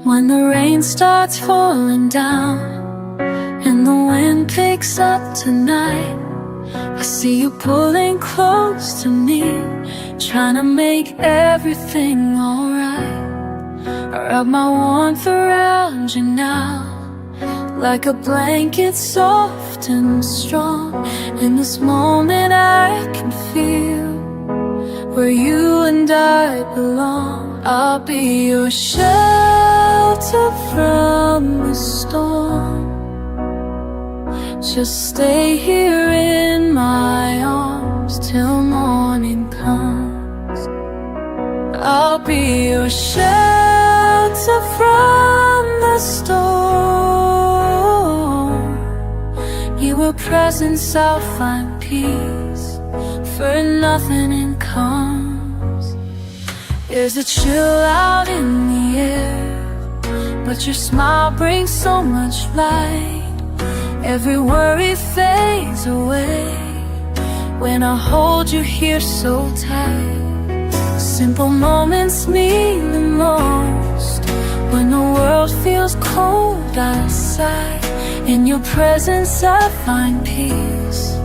When the rain starts falling down and the wind picks up tonight, I see you pulling close to me, trying to make everything alright. I wrap my warmth around you now, like a blanket soft and strong. In this moment I can feel where you and I belong. I'll be your shelter from the storm. Just stay here in my arms till morning comes. I'll be your shelter from the storm. Your presence I'll find peace, for nothing in comes. There's a chill out in the air, but your smile brings so much light. Every worry fades away when I hold you here so tight. Simple moments mean the most when the world feels cold outside. In your presence I find peace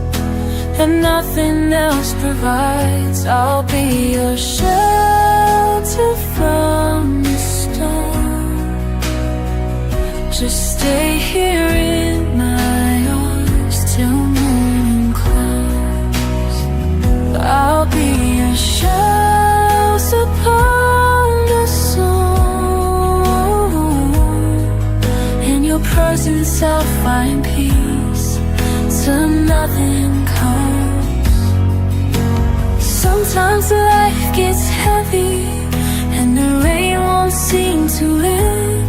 that nothing else provides. I'll be your shelter from the storm. Just stay here in my arms till morning comes. I'll be your shelter upon the storm. In your presence I'll find peace till nothing comes. Sometimes life gets heavy and the rain won't seem to end,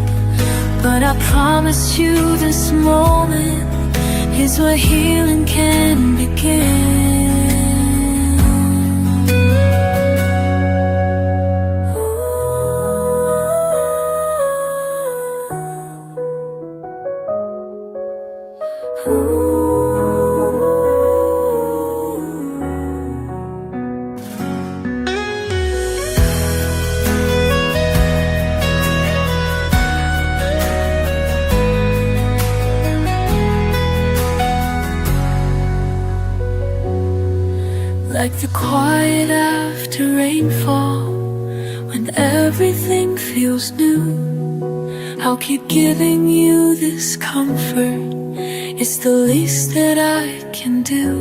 but I promise you this moment is where healing can begin. Like the quiet after rainfall, when everything feels new, I'll keep giving you this comfort. It's the least that I can do.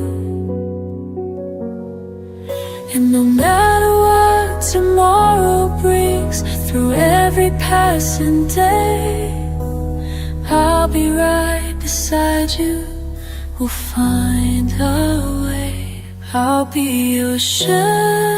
And no matter what tomorrow brings, through every passing day, I'll be right beside you. We'll find a way. I'll be your shelter